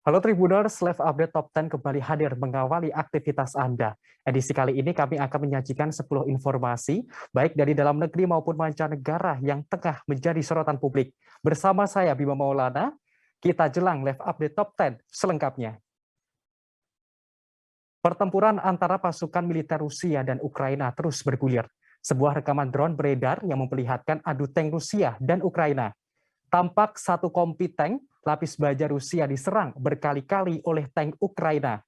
Halo Tribuners, Live Update Top 10 kembali hadir mengawali aktivitas Anda. Edisi kali ini kami akan menyajikan 10 informasi, baik dari dalam negeri maupun mancanegara yang tengah menjadi sorotan publik. Bersama saya Bima Maulana, kita jelang Live Update Top 10 selengkapnya. Pertempuran antara pasukan militer Rusia dan Ukraina terus bergulir. Sebuah rekaman drone beredar yang memperlihatkan adu tank Rusia dan Ukraina. Tampak satu kompi tank lapis baja Rusia diserang berkali-kali oleh tank Ukraina.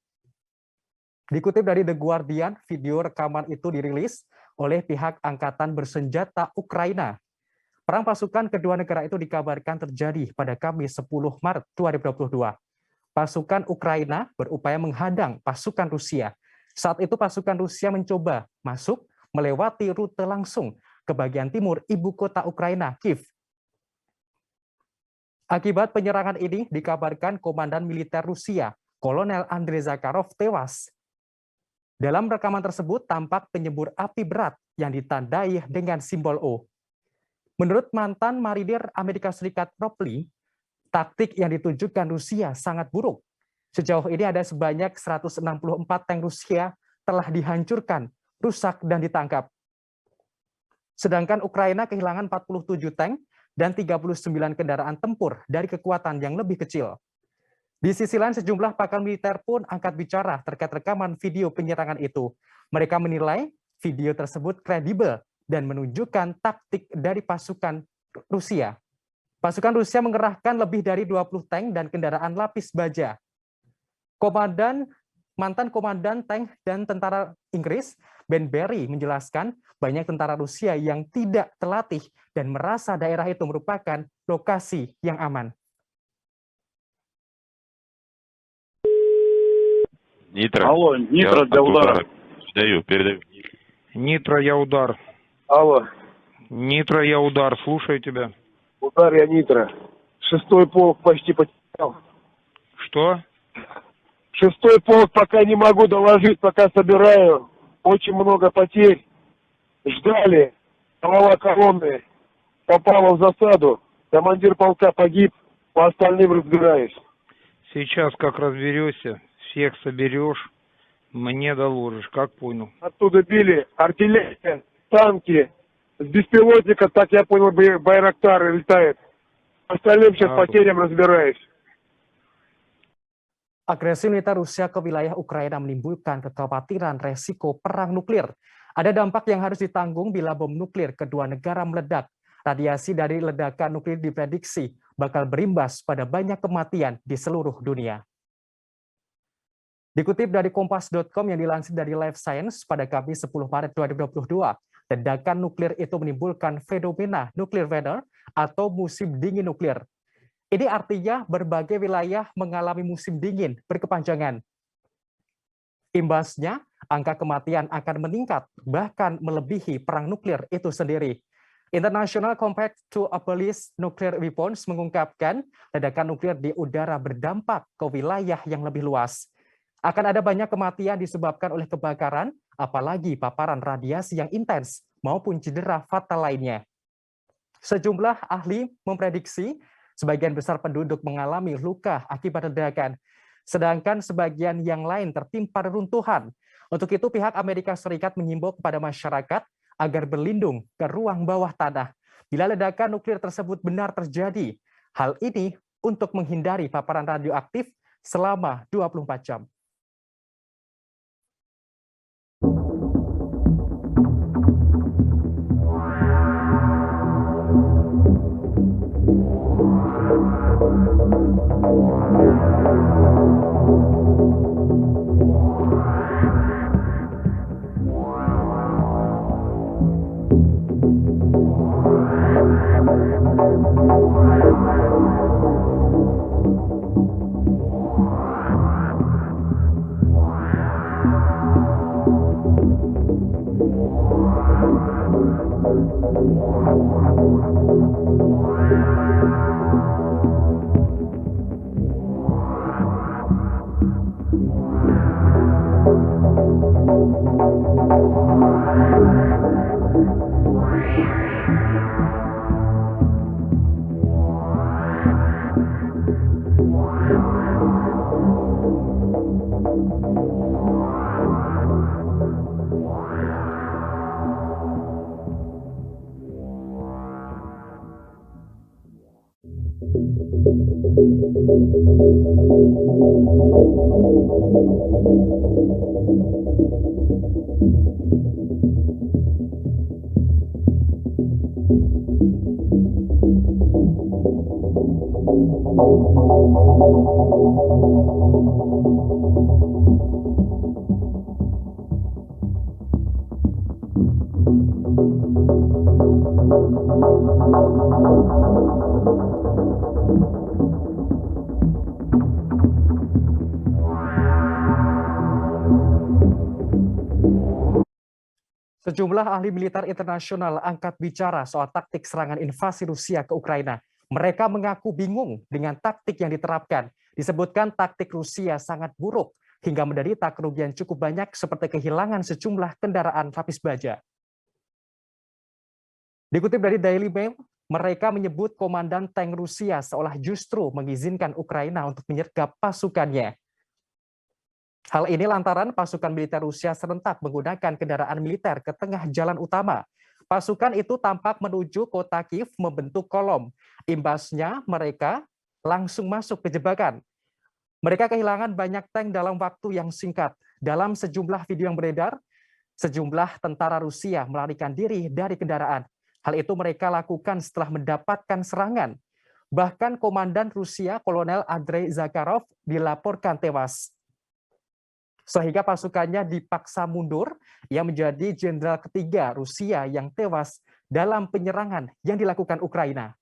Dikutip dari The Guardian, video rekaman itu dirilis oleh pihak angkatan bersenjata Ukraina. Perang pasukan kedua negara itu dikabarkan terjadi pada Kamis 10 Maret 2022. Pasukan Ukraina berupaya menghadang pasukan Rusia. Saat itu pasukan Rusia mencoba masuk melewati rute langsung ke bagian timur ibu kota Ukraina, Kiev. Akibat penyerangan ini dikabarkan Komandan Militer Rusia, Kolonel Andrei Zakharov tewas. Dalam rekaman tersebut tampak penyembur api berat yang ditandai dengan simbol O. Menurut mantan Marinir Amerika Serikat Rob Lee, taktik yang ditujukan Rusia sangat buruk. Sejauh ini ada sebanyak 164 tank Rusia telah dihancurkan, rusak, dan ditangkap. Sedangkan Ukraina kehilangan 47 tank dan 39 kendaraan tempur dari kekuatan yang lebih kecil. Di sisi lain, sejumlah pakar militer pun angkat bicara terkait rekaman video penyerangan itu. Mereka menilai video tersebut kredibel dan menunjukkan taktik dari pasukan Rusia. Pasukan Rusia mengerahkan lebih dari 20 tank dan kendaraan lapis baja. Mantan komandan tank dan tentara Inggris, Ben Berry, menjelaskan banyak tentara Rusia yang tidak terlatih dan merasa daerah itu merupakan lokasi yang aman. Нитро. Алло, Нитро для удара. Передаю. Нитро, я удар. Алло, Нитро, я удар. Слушаю тебя. удар я Нитро. 6-й полк почти потерял. Что? 6-й полк пока не могу доложить, пока собираю. Очень много потерь. Ждали. Голова колонны попала в засаду. Командир полка погиб. По остальным разбираюсь. Сейчас как разберешься, всех соберешь, мне доложишь, как понял. Оттуда били артиллерия, танки. С беспилотника, так я понял, Байрактары летает. По остальным сейчас потерям разбираюсь. Agresi militer Rusia ke wilayah Ukraina menimbulkan kekhawatiran resiko perang nuklir. Ada dampak yang harus ditanggung bila bom nuklir kedua negara meledak. Radiasi dari ledakan nuklir diprediksi bakal berimbas pada banyak kematian di seluruh dunia. Dikutip dari Kompas.com yang dilansir dari Life Science pada Kamis 10 Maret 2022, ledakan nuklir itu menimbulkan fenomena nuclear weather atau musim dingin nuklir. Ini artinya berbagai wilayah mengalami musim dingin berkepanjangan. Imbasnya, angka kematian akan meningkat, bahkan melebihi perang nuklir itu sendiri. International Compact to Abolish Nuclear Weapons mengungkapkan ledakan nuklir di udara berdampak ke wilayah yang lebih luas. Akan ada banyak kematian disebabkan oleh kebakaran, apalagi paparan radiasi yang intens maupun cedera fatal lainnya. Sejumlah ahli memprediksi sebagian besar penduduk mengalami luka akibat ledakan, sedangkan sebagian yang lain tertimpa reruntuhan. Untuk itu, pihak Amerika Serikat mengimbau kepada masyarakat agar berlindung ke ruang bawah tanah bila ledakan nuklir tersebut benar terjadi. Hal ini untuk menghindari paparan radioaktif selama 24 jam. Sejumlah ahli militer internasional angkat bicara soal taktik serangan invasi Rusia ke Ukraina. Mereka mengaku bingung dengan taktik yang diterapkan. Disebutkan taktik Rusia sangat buruk hingga menderita kerugian cukup banyak seperti kehilangan sejumlah kendaraan lapis baja. Dikutip dari Daily Mail, mereka menyebut komandan tank Rusia seolah justru mengizinkan Ukraina untuk menyergap pasukannya. Hal ini lantaran pasukan militer Rusia serentak menggunakan kendaraan militer ke tengah jalan utama. Pasukan itu tampak menuju kota Kiev membentuk kolom. Imbasnya mereka langsung masuk ke jebakan. Mereka kehilangan banyak tank dalam waktu yang singkat. Dalam sejumlah video yang beredar, sejumlah tentara Rusia melarikan diri dari kendaraan. Hal itu mereka lakukan setelah mendapatkan serangan. Bahkan komandan Rusia, Kolonel Andrei Zakharov, dilaporkan tewas. Sehingga pasukannya dipaksa mundur, ia menjadi jenderal ketiga Rusia yang tewas dalam penyerangan yang dilakukan Ukraina.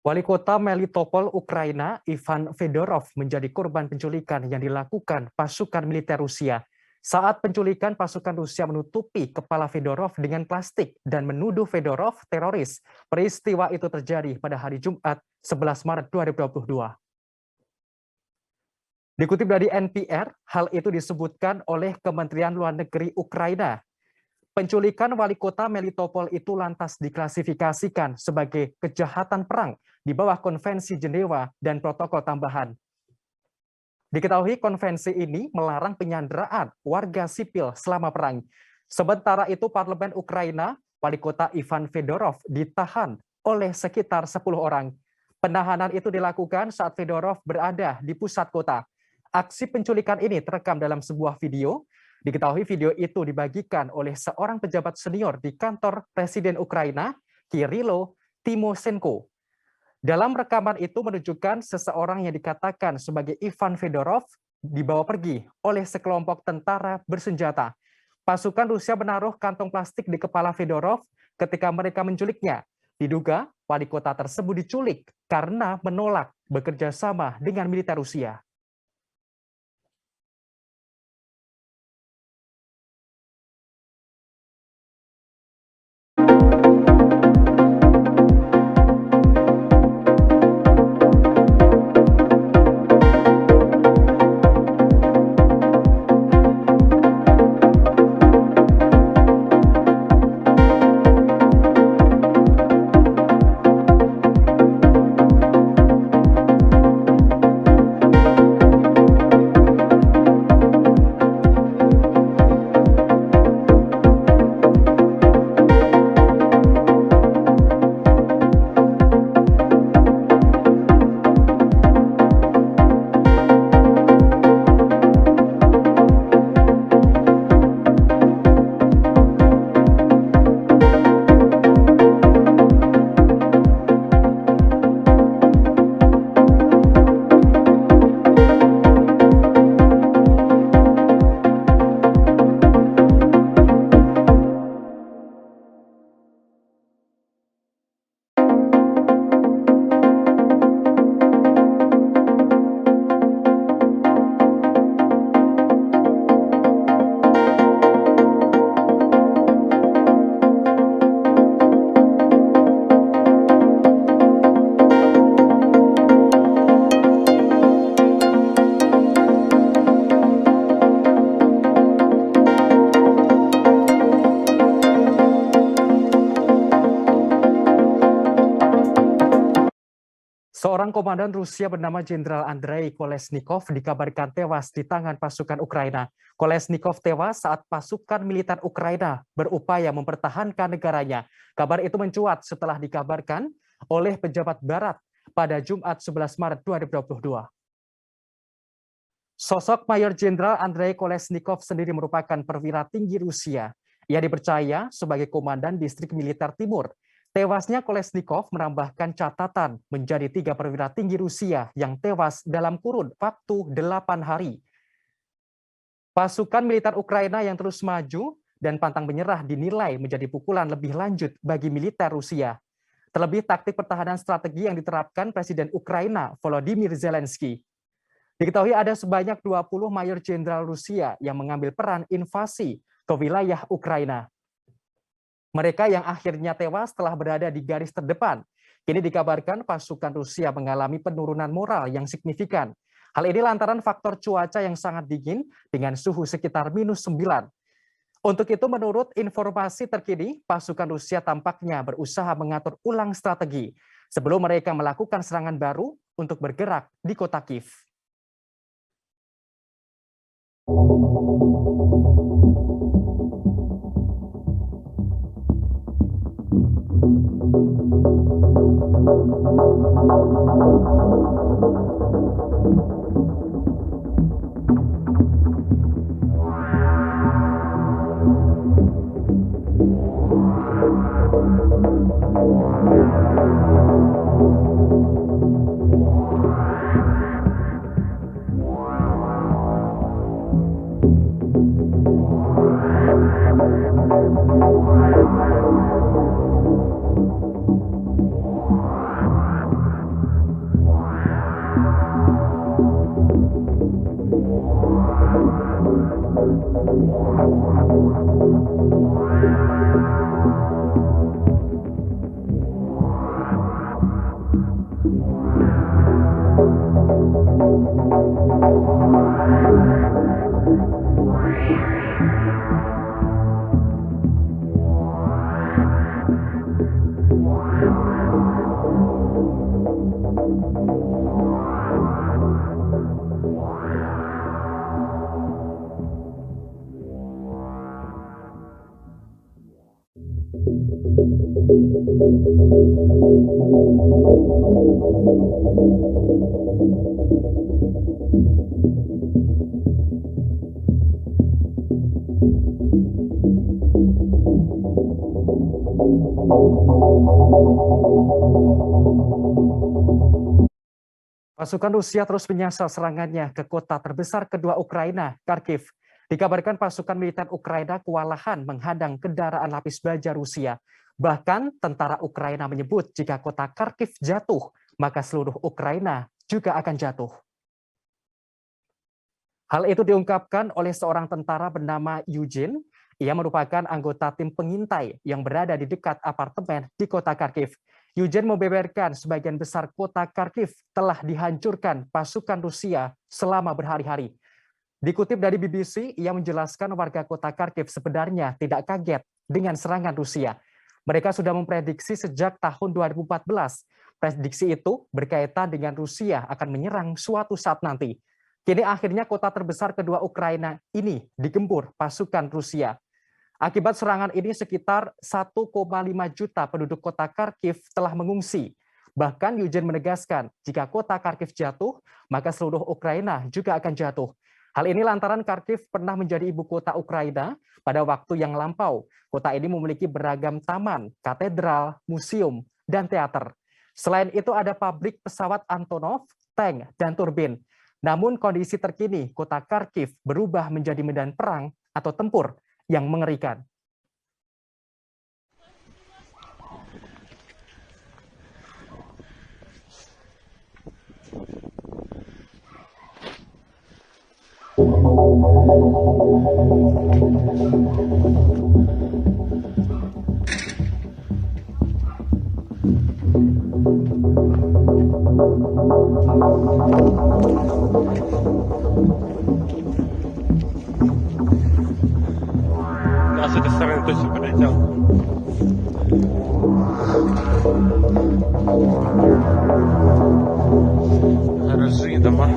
Wali kota Melitopol, Ukraina, Ivan Fedorov menjadi korban penculikan yang dilakukan pasukan militer Rusia. Saat penculikan, pasukan Rusia menutupi kepala Fedorov dengan plastik dan menuduh Fedorov teroris. Peristiwa itu terjadi pada hari Jumat 11 Maret 2022. Dikutip dari NPR, hal itu disebutkan oleh Kementerian Luar Negeri Ukraina. Penculikan wali kota Melitopol itu lantas diklasifikasikan sebagai kejahatan perang di bawah Konvensi Jenewa dan protokol tambahan. Diketahui konvensi ini melarang penyanderaan warga sipil selama perang. Sementara itu Parlemen Ukraina, wali kota Ivan Fedorov ditahan oleh sekitar 10 orang. Penahanan itu dilakukan saat Fedorov berada di pusat kota. Aksi penculikan ini terekam dalam sebuah video Diketahui video itu dibagikan oleh seorang pejabat senior di kantor Presiden Ukraina, Kirilo Timosenko. Dalam rekaman itu menunjukkan seseorang yang dikatakan sebagai Ivan Fedorov dibawa pergi oleh sekelompok tentara bersenjata. Pasukan Rusia menaruh kantong plastik di kepala Fedorov ketika mereka menculiknya. Diduga wali kota tersebut diculik karena menolak bekerja sama dengan militer Rusia. Seorang komandan Rusia bernama Jenderal Andrei Kolesnikov dikabarkan tewas di tangan pasukan Ukraina. Kolesnikov tewas saat pasukan militer Ukraina berupaya mempertahankan negaranya. Kabar itu mencuat setelah dikabarkan oleh pejabat barat pada Jumat 11 Maret 2022. Sosok Mayor Jenderal Andrei Kolesnikov sendiri merupakan perwira tinggi Rusia. Ia dipercaya sebagai komandan distrik militer timur. Tewasnya Kolesnikov menambahkan catatan menjadi 3 perwira tinggi Rusia yang tewas dalam kurun waktu 8 hari. Pasukan militer Ukraina yang terus maju dan pantang menyerah dinilai menjadi pukulan lebih lanjut bagi militer Rusia. Terlebih taktik pertahanan strategi yang diterapkan Presiden Ukraina Volodymyr Zelensky. Diketahui ada sebanyak 20 mayor jenderal Rusia yang mengambil peran invasi ke wilayah Ukraina. Mereka yang akhirnya tewas telah berada di garis terdepan. Kini dikabarkan pasukan Rusia mengalami penurunan moral yang signifikan. Hal ini lantaran faktor cuaca yang sangat dingin dengan suhu sekitar -9. Untuk itu menurut informasi terkini, pasukan Rusia tampaknya berusaha mengatur ulang strategi sebelum mereka melakukan serangan baru untuk bergerak di kota Kiev. Pasukan Rusia terus menyasar serangannya ke kota terbesar kedua Ukraina, Kharkiv. Dikabarkan pasukan militer Ukraina kewalahan menghadang kendaraan lapis baja Rusia. Bahkan tentara Ukraina menyebut jika kota Kharkiv jatuh, maka seluruh Ukraina juga akan jatuh. Hal itu diungkapkan oleh seorang tentara bernama Eugene. Ia merupakan anggota tim pengintai yang berada di dekat apartemen di kota Kharkiv. Eugene membeberkan sebagian besar kota Kharkiv telah dihancurkan pasukan Rusia selama berhari-hari. Dikutip dari BBC, ia menjelaskan warga kota Kharkiv sebenarnya tidak kaget dengan serangan Rusia. Mereka sudah memprediksi sejak tahun 2014. Prediksi itu berkaitan dengan Rusia akan menyerang suatu saat nanti. Kini akhirnya kota terbesar kedua Ukraina ini digempur pasukan Rusia. Akibat serangan ini sekitar 1,5 juta penduduk kota Kharkiv telah mengungsi. Bahkan Eugene menegaskan jika kota Kharkiv jatuh, maka seluruh Ukraina juga akan jatuh. Hal ini lantaran Kharkiv pernah menjadi ibu kota Ukraina pada waktu yang lampau. Kota ini memiliki beragam taman, katedral, museum, dan teater. Selain itu ada pabrik pesawat Antonov, tank, dan turbin. Namun kondisi terkini kota Kharkiv berubah menjadi medan perang atau tempur yang mengerikan. А с этой стороны точно прилетел. Гаражи, дома.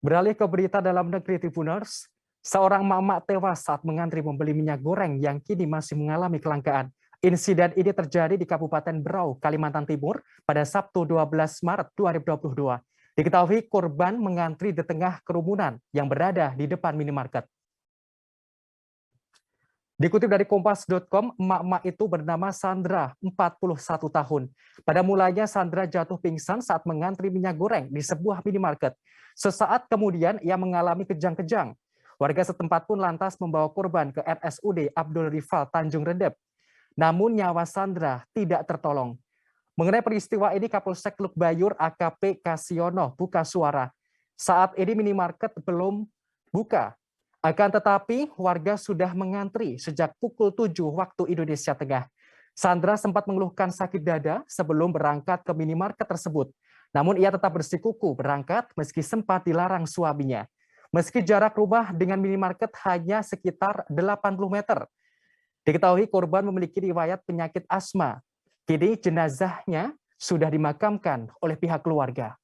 Beralih ke berita dalam negeri Tribuners, seorang emak-emak tewas saat mengantri membeli minyak goreng yang kini masih mengalami kelangkaan. Insiden ini terjadi di Kabupaten Berau, Kalimantan Timur pada Sabtu 12 Maret 2022. Diketahui korban mengantri di tengah kerumunan yang berada di depan minimarket. Dikutip dari kompas.com, emak-emak itu bernama Sandra, 41 tahun. Pada mulanya Sandra jatuh pingsan saat mengantri minyak goreng di sebuah minimarket. Sesaat kemudian ia mengalami kejang-kejang. Warga setempat pun lantas membawa korban ke RSUD Abdul Rifal Tanjung Redep. Namun nyawa Sandra tidak tertolong. Mengenai peristiwa ini Kapolsek Teluk Bayur AKP Kasiono buka suara. Saat ini minimarket belum buka. Akan tetapi warga sudah mengantri sejak pukul 7 waktu Indonesia Tengah. Sandra sempat mengeluhkan sakit dada sebelum berangkat ke minimarket tersebut. Namun ia tetap bersikukuh berangkat meski sempat dilarang suaminya. Meski jarak rumah dengan minimarket hanya sekitar 80 meter. Diketahui korban memiliki riwayat penyakit asma. Kini jenazahnya sudah dimakamkan oleh pihak keluarga.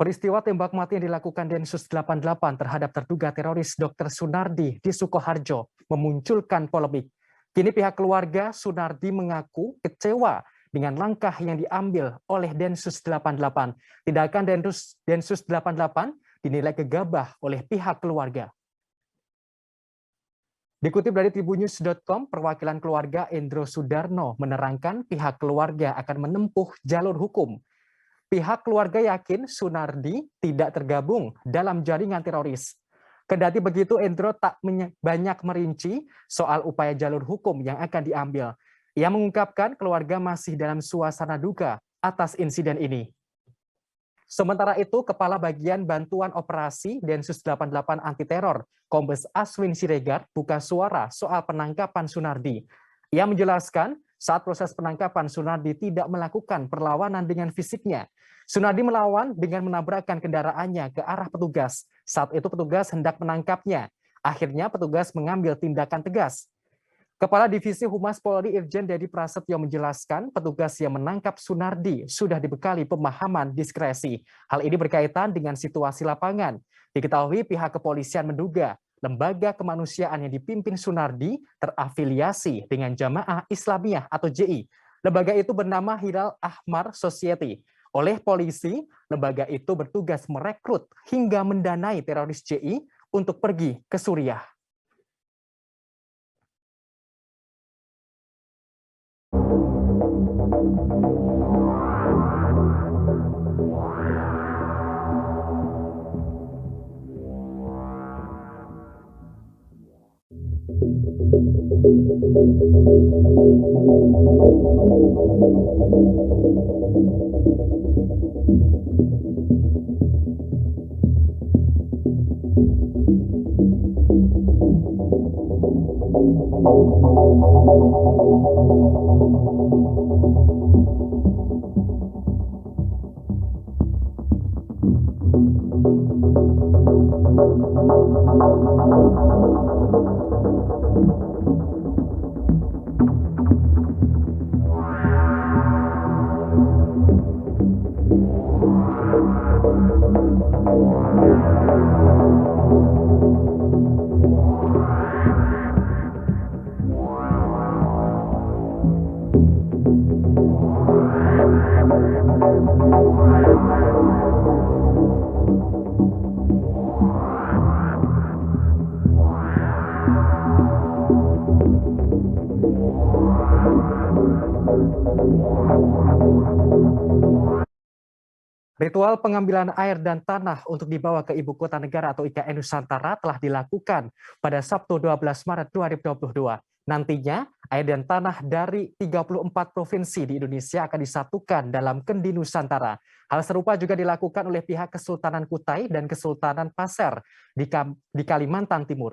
Peristiwa tembak mati yang dilakukan Densus 88 terhadap terduga teroris Dr. Sunardi di Sukoharjo memunculkan polemik. Kini pihak keluarga Sunardi mengaku kecewa dengan langkah yang diambil oleh Densus 88. Tindakan Densus 88 dinilai gegabah oleh pihak keluarga. Dikutip dari tribunnews.com, perwakilan keluarga Endro Sudarno menerangkan pihak keluarga akan menempuh jalur hukum. Pihak keluarga yakin Sunardi tidak tergabung dalam jaringan teroris. Kendati begitu, Endro tak banyak merinci soal upaya jalur hukum yang akan diambil. Ia mengungkapkan keluarga masih dalam suasana duka atas insiden ini. Sementara itu, Kepala Bagian Bantuan Operasi Densus 88 Anti Teror, Kombes Aswin Siregar, buka suara soal penangkapan Sunardi. Ia menjelaskan, saat proses penangkapan, Sunardi tidak melakukan perlawanan dengan fisiknya. Sunardi melawan dengan menabrakkan kendaraannya ke arah petugas. Saat itu petugas hendak menangkapnya. Akhirnya petugas mengambil tindakan tegas. Kepala Divisi Humas Polri Irjen Dedi Prasetyo menjelaskan petugas yang menangkap Sunardi sudah dibekali pemahaman diskresi. Hal ini berkaitan dengan situasi lapangan. Diketahui pihak kepolisian menduga lembaga kemanusiaan yang dipimpin Sunardi terafiliasi dengan Jamaah Islamiyah atau JI. Lembaga itu bernama Hilal Ahmar Society. Oleh polisi, lembaga itu bertugas merekrut hingga mendanai teroris JI untuk pergi ke Suriah. Ritual pengambilan air dan tanah untuk dibawa ke Ibu Kota Negara atau IKN Nusantara telah dilakukan pada Sabtu 12 Maret 2022. Nantinya, air dan tanah dari 34 provinsi di Indonesia akan disatukan dalam Kendi Nusantara. Hal serupa juga dilakukan oleh pihak Kesultanan Kutai dan Kesultanan Pasir di Kalimantan Timur.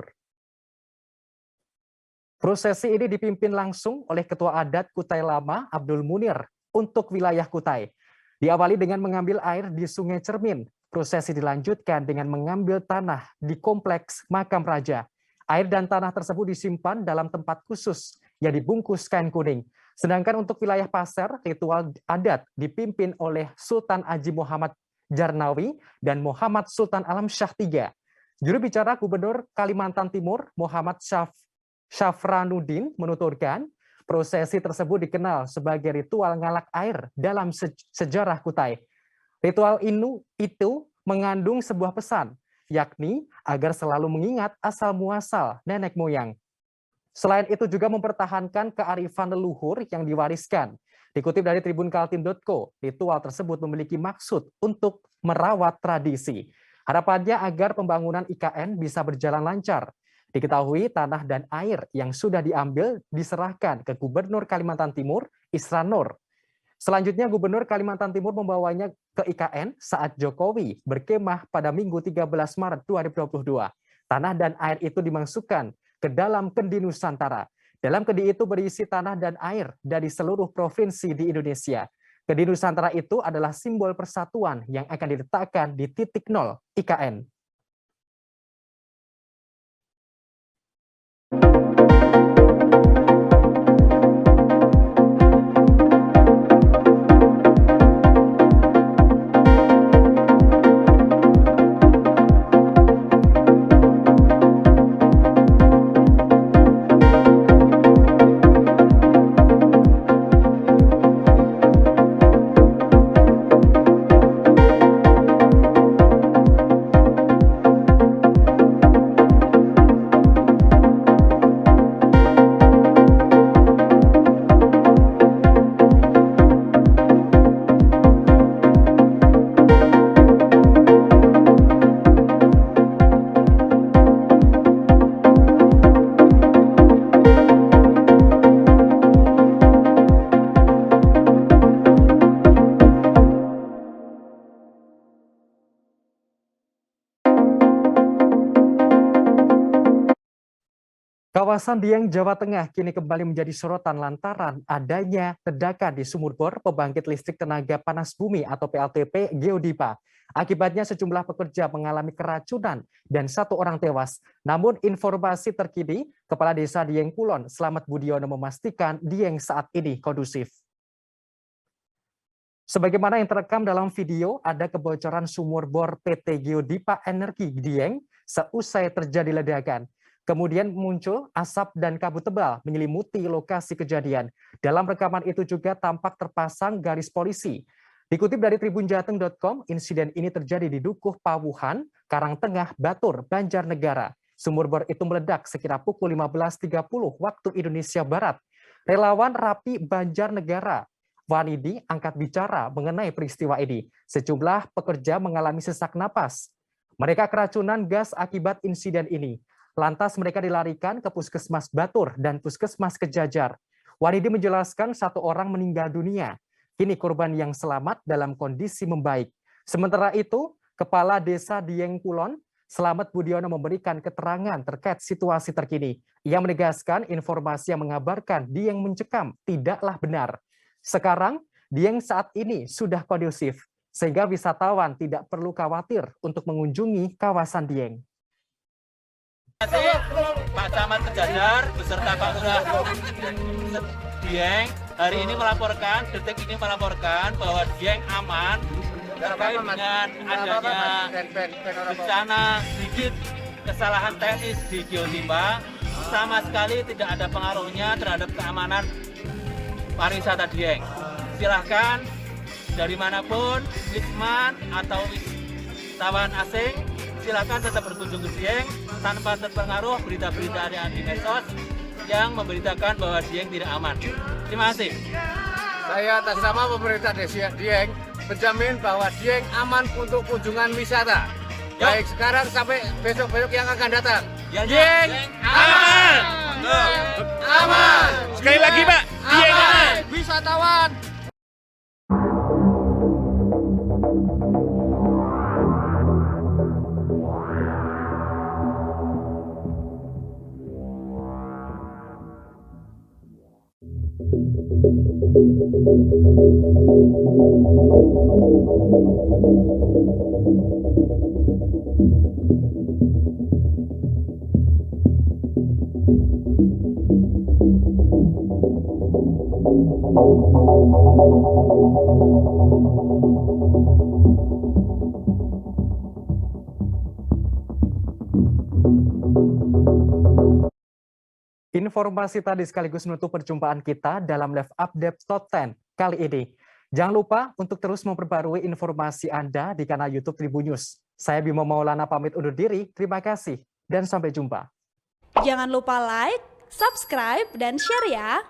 Prosesi ini dipimpin langsung oleh Ketua Adat Kutai Lama, Abdul Munir, untuk wilayah Kutai. Diawali dengan mengambil air di Sungai Cermin. Prosesi dilanjutkan dengan mengambil tanah di Kompleks Makam Raja. Air dan tanah tersebut disimpan dalam tempat khusus yang dibungkus kain kuning. Sedangkan untuk wilayah Pasir, ritual adat dipimpin oleh Sultan Haji Muhammad Jarnawi dan Muhammad Sultan Alam Syah III. Juru bicara Gubernur Kalimantan Timur, Muhammad Syafranuddin, menuturkan, prosesi tersebut dikenal sebagai ritual ngalak air dalam sejarah Kutai. Ritual itu mengandung sebuah pesan, yakni agar selalu mengingat asal-muasal nenek moyang. Selain itu juga mempertahankan kearifan leluhur yang diwariskan. Dikutip dari tribunkaltim.co, ritual tersebut memiliki maksud untuk merawat tradisi. Harapannya agar pembangunan IKN bisa berjalan lancar. Diketahui tanah dan air yang sudah diambil diserahkan ke Gubernur Kalimantan Timur, Isran Nur. Selanjutnya Gubernur Kalimantan Timur membawanya ke IKN saat Jokowi berkemah pada Minggu 13 Maret 2022. Tanah dan air itu dimasukkan ke dalam Kendi Nusantara. Dalam kedi itu berisi tanah dan air dari seluruh provinsi di Indonesia. Kedi Nusantara itu adalah simbol persatuan yang akan diletakkan di titik nol IKN. Kawasan Dieng, Jawa Tengah kini kembali menjadi sorotan lantaran adanya ledakan di sumur bor pembangkit listrik tenaga panas bumi atau PLTP Geodipa. Akibatnya sejumlah pekerja mengalami keracunan dan 1 orang tewas. Namun informasi terkini, Kepala Desa Dieng Kulon, Slamet Budiono memastikan Dieng saat ini kondusif. Sebagaimana yang terekam dalam video, ada kebocoran sumur bor PT Geodipa Energi Dieng seusai terjadi ledakan. Kemudian muncul asap dan kabut tebal menyelimuti lokasi kejadian. Dalam rekaman itu juga tampak terpasang garis polisi. Dikutip dari tribunjateng.com, insiden ini terjadi di Dukuh Pawuhan, Karangtengah, Batur, Banjarnegara. Sumur bor itu meledak sekira pukul 15.30 waktu Indonesia Barat. Relawan Rapi Banjarnegara, Wanidi, angkat bicara mengenai peristiwa ini. Sejumlah pekerja mengalami sesak napas. Mereka keracunan gas akibat insiden ini. Lantas mereka dilarikan ke Puskesmas Batur dan Puskesmas Kejajar. Wanidi menjelaskan 1 orang meninggal dunia. Kini korban yang selamat dalam kondisi membaik. Sementara itu, Kepala Desa Dieng Kulon, Slamet Budiono memberikan keterangan terkait situasi terkini. Ia menegaskan informasi yang mengabarkan Dieng mencekam tidaklah benar. Sekarang, Dieng saat ini sudah kondusif, sehingga wisatawan tidak perlu khawatir untuk mengunjungi kawasan Dieng. Pak Camat Kejajar beserta Pak Lurah Dieng hari ini melaporkan, detik ini melaporkan bahwa Dieng aman terkait dengan adanya bencana sedikit kesalahan teknis di Geodipa, sama sekali tidak ada pengaruhnya terhadap keamanan pariwisata Dieng. Silahkan dari manapun, wisman atau wisatawan asing, silakan tetap berkunjung ke Dieng tanpa terpengaruh berita-berita di medsos yang memberitakan bahwa Dieng tidak aman. Terima kasih. Saya atas nama pemerintah Desa Dieng menjamin bahwa Dieng aman untuk kunjungan wisata. Baik sekarang sampai besok-besok yang akan datang. Dieng aman! Aman! Sekali lagi Pak, Dieng aman! Wisatawan! Informasi tadi sekaligus menutup perjumpaan kita dalam Live Update Top 10 kali ini. Jangan lupa untuk terus memperbarui informasi Anda di kanal YouTube Tribun News. Saya Bimo Maulana pamit undur diri, terima kasih dan sampai jumpa. Jangan lupa like, subscribe, dan share ya!